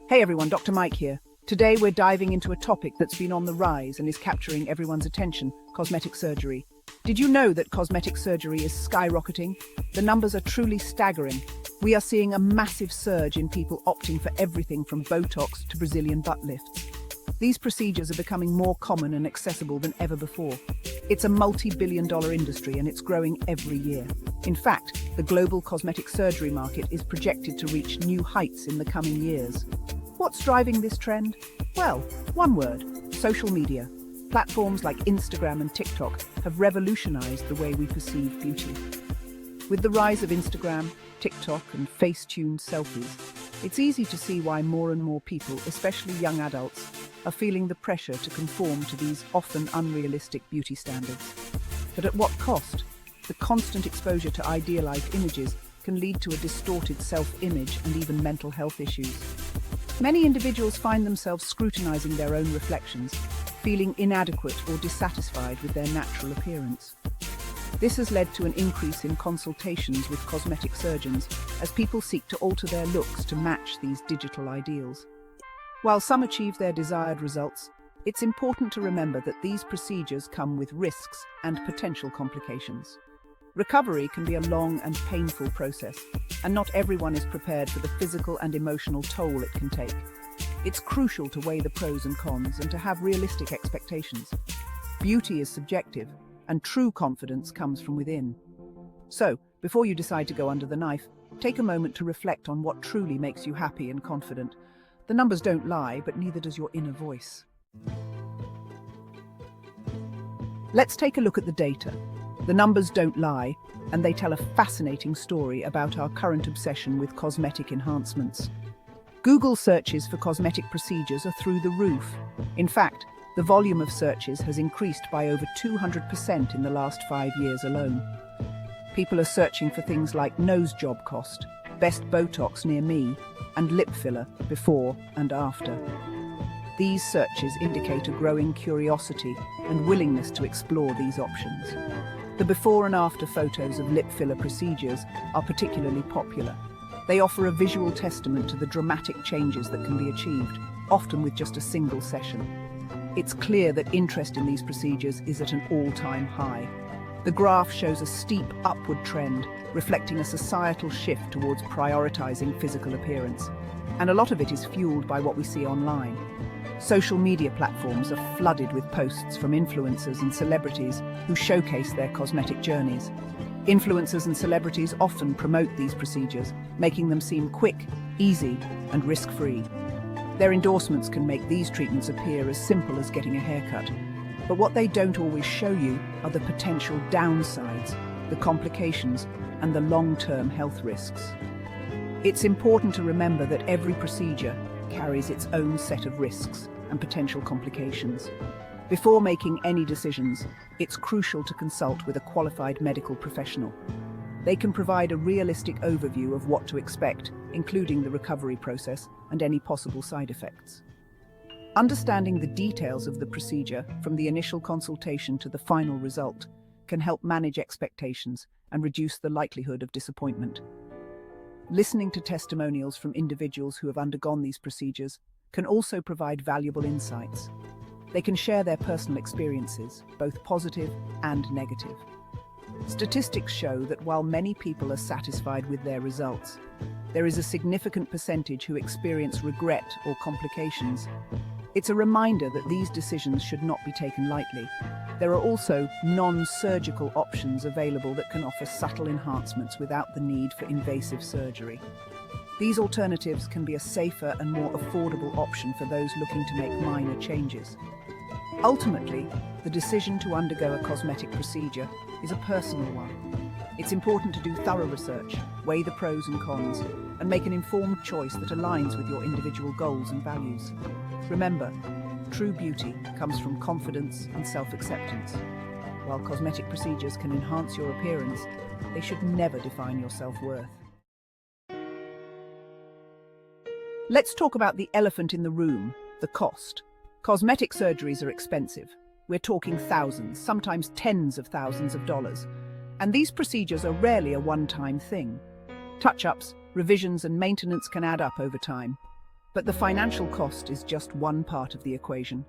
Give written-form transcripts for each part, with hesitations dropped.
Hey everyone, Dr. Mike here. Today we're diving into a topic that's been on the rise and is capturing everyone's attention: cosmetic surgery. Did you know that cosmetic surgery is skyrocketing? The numbers are truly staggering. We are seeing a massive surge in people opting for everything from Botox to Brazilian butt lifts. These procedures are becoming more common and accessible than ever before. It's a multi-billion-dollar industry and it's growing every year. In fact, the global cosmetic surgery market is projected to reach new heights in the coming years. What's driving this trend? Well, one word: social media. Platforms like Instagram and TikTok have revolutionized the way we perceive beauty. With the rise of Instagram, TikTok, and face-tuned selfies, it's easy to see why more and more people, especially young adults, are feeling the pressure to conform to these often unrealistic beauty standards. But at what cost? The constant exposure to idealized images can lead to a distorted self-image and even mental health issues. Many individuals find themselves scrutinizing their own reflections, feeling inadequate or dissatisfied with their natural appearance. This has led to an increase in consultations with cosmetic surgeons as people seek to alter their looks to match these digital ideals. While some achieve their desired results, it's important to remember that these procedures come with risks and potential complications. Recovery can be a long and painful process, and not everyone is prepared for the physical and emotional toll it can take. It's crucial to weigh the pros and cons and to have realistic expectations. Beauty is subjective, and true confidence comes from within. So, before you decide to go under the knife, take a moment to reflect on what truly makes you happy and confident. The numbers don't lie, but neither does your inner voice. Let's take a look at the data. The numbers don't lie, and they tell a fascinating story about our current obsession with cosmetic enhancements. Google searches for cosmetic procedures are through the roof. In fact, the volume of searches has increased by over 200% in the last 5 years alone. People are searching for things like nose job cost, best Botox near me, and lip filler before and after. These searches indicate a growing curiosity and willingness to explore these options. The before and after photos of lip filler procedures are particularly popular. They offer a visual testament to the dramatic changes that can be achieved, often with just a single session. It's clear that interest in these procedures is at an all-time high. The graph shows a steep upward trend, reflecting a societal shift towards prioritizing physical appearance. And a lot of it is fueled by what we see online. Social media platforms are flooded with posts from influencers and celebrities who showcase their cosmetic journeys. Influencers and celebrities often promote these procedures, making them seem quick, easy, and risk-free. Their endorsements can make these treatments appear as simple as getting a haircut. But what they don't always show you are the potential downsides, the complications, and the long-term health risks. It's important to remember that every procedure carries its own set of risks and potential complications. Before making any decisions, it's crucial to consult with a qualified medical professional. They can provide a realistic overview of what to expect, including the recovery process and any possible side effects. Understanding the details of the procedure, from the initial consultation to the final result, can help manage expectations and reduce the likelihood of disappointment. Listening to testimonials from individuals who have undergone these procedures can also provide valuable insights. They can share their personal experiences, both positive and negative. Statistics show that while many people are satisfied with their results, there is a significant percentage who experience regret or complications. It's a reminder that these decisions should not be taken lightly. There are also non-surgical options available that can offer subtle enhancements without the need for invasive surgery. These alternatives can be a safer and more affordable option for those looking to make minor changes. Ultimately, the decision to undergo a cosmetic procedure is a personal one. It's important to do thorough research, weigh the pros and cons, and make an informed choice that aligns with your individual goals and values. Remember, true beauty comes from confidence and self-acceptance. While cosmetic procedures can enhance your appearance, they should never define your self-worth. Let's talk about the elephant in the room: the cost. Cosmetic surgeries are expensive. We're talking thousands, sometimes tens of thousands of dollars. And these procedures are rarely a one-time thing. Touch-ups, revisions, and maintenance can add up over time. But the financial cost is just one part of the equation.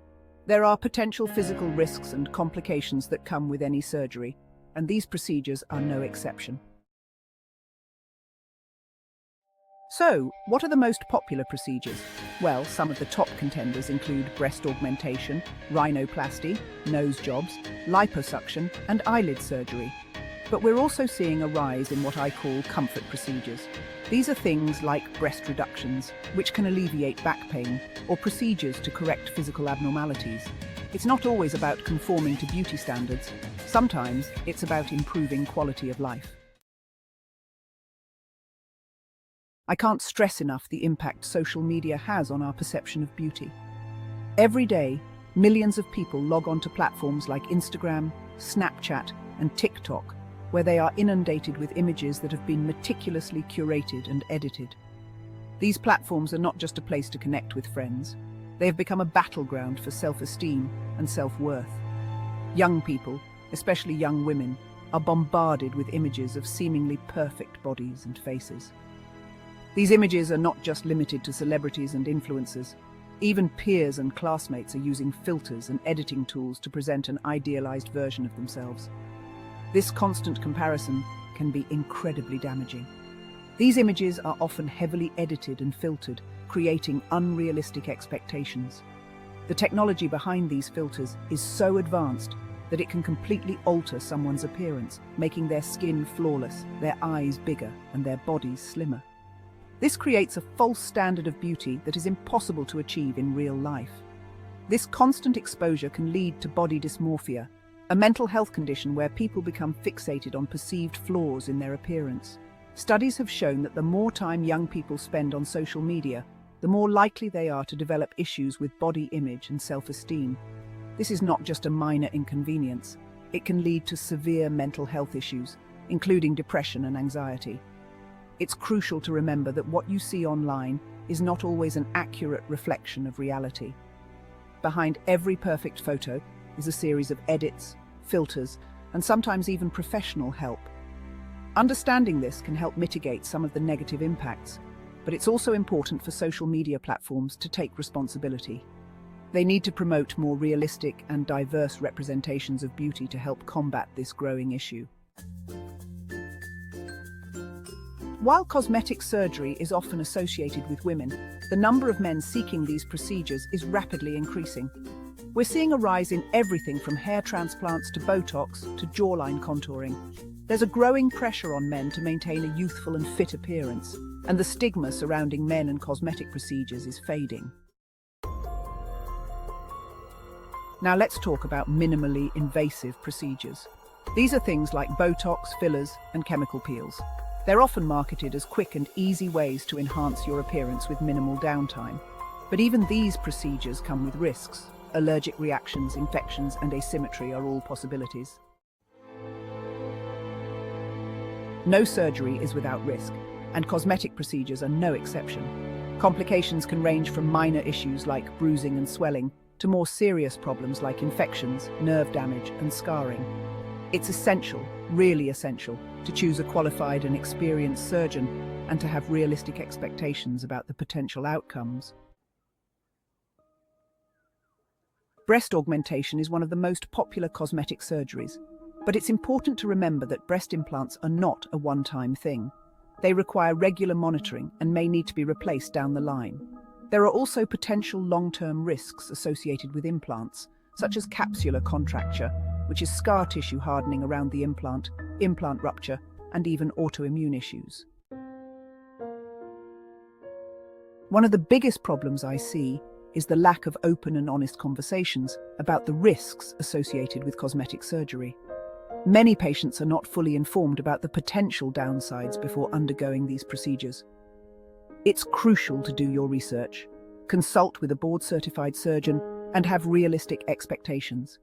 There are potential physical risks and complications that come with any surgery, and these procedures are no exception. So, what are the most popular procedures? Well, some of the top contenders include breast augmentation, rhinoplasty, nose jobs, liposuction, and eyelid surgery. But we're also seeing a rise in what I call comfort procedures. These are things like breast reductions, which can alleviate back pain, or procedures to correct physical abnormalities. It's not always about conforming to beauty standards. Sometimes it's about improving quality of life. I can't stress enough the impact social media has on our perception of beauty. Every day, millions of people log onto platforms like Instagram, Snapchat, and TikTok, where they are inundated with images that have been meticulously curated and edited. These platforms are not just a place to connect with friends. They have become a battleground for self-esteem and self-worth. Young people, especially young women, are bombarded with images of seemingly perfect bodies and faces. These images are not just limited to celebrities and influencers. Even peers and classmates are using filters and editing tools to present an idealized version of themselves. This constant comparison can be incredibly damaging. These images are often heavily edited and filtered, creating unrealistic expectations. The technology behind these filters is so advanced that it can completely alter someone's appearance, making their skin flawless, their eyes bigger, and their bodies slimmer. This creates a false standard of beauty that is impossible to achieve in real life. This constant exposure can lead to body dysmorphia, a mental health condition where people become fixated on perceived flaws in their appearance. Studies have shown that the more time young people spend on social media, the more likely they are to develop issues with body image and self-esteem. This is not just a minor inconvenience. It can lead to severe mental health issues, including depression and anxiety. It's crucial to remember that what you see online is not always an accurate reflection of reality. Behind every perfect photo is a series of edits, filters, and sometimes even professional help. Understanding this can help mitigate some of the negative impacts, but it's also important for social media platforms to take responsibility. They need to promote more realistic and diverse representations of beauty to help combat this growing issue. While cosmetic surgery is often associated with women, the number of men seeking these procedures is rapidly increasing. We're seeing a rise in everything from hair transplants to Botox to jawline contouring. There's a growing pressure on men to maintain a youthful and fit appearance, and the stigma surrounding men and cosmetic procedures is fading. Now let's talk about minimally invasive procedures. These are things like Botox, fillers, and chemical peels. They're often marketed as quick and easy ways to enhance your appearance with minimal downtime. But even these procedures come with risks. Allergic reactions, infections, and asymmetry are all possibilities. No surgery is without risk, and cosmetic procedures are no exception. Complications can range from minor issues like bruising and swelling to more serious problems like infections, nerve damage, and scarring. It's essential, really essential, to choose a qualified and experienced surgeon and to have realistic expectations about the potential outcomes. Breast augmentation is one of the most popular cosmetic surgeries, but it's important to remember that breast implants are not a one-time thing. They require regular monitoring and may need to be replaced down the line. There are also potential long-term risks associated with implants, such as capsular contracture, which is scar tissue hardening around the implant rupture, and even autoimmune issues. One of the biggest problems I see is the lack of open and honest conversations about the risks associated with cosmetic surgery. Many patients are not fully informed about the potential downsides before undergoing these procedures. It's crucial to do your research, consult with a board-certified surgeon, and have realistic expectations.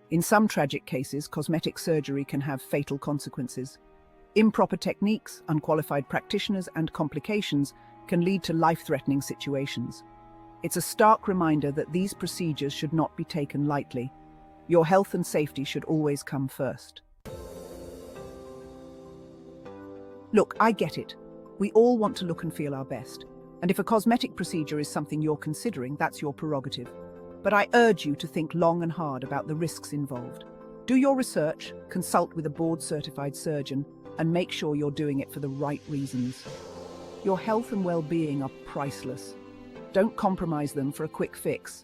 In some tragic cases, cosmetic surgery can have fatal consequences. Improper techniques, unqualified practitioners, and complications can lead to life-threatening situations. It's a stark reminder that these procedures should not be taken lightly. Your health and safety should always come first. Look, I get it. We all want to look and feel our best. And if a cosmetic procedure is something you're considering, that's your prerogative. But I urge you to think long and hard about the risks involved. Do your research, consult with a board-certified surgeon, and make sure you're doing it for the right reasons. Your health and well-being are priceless. Don't compromise them for a quick fix.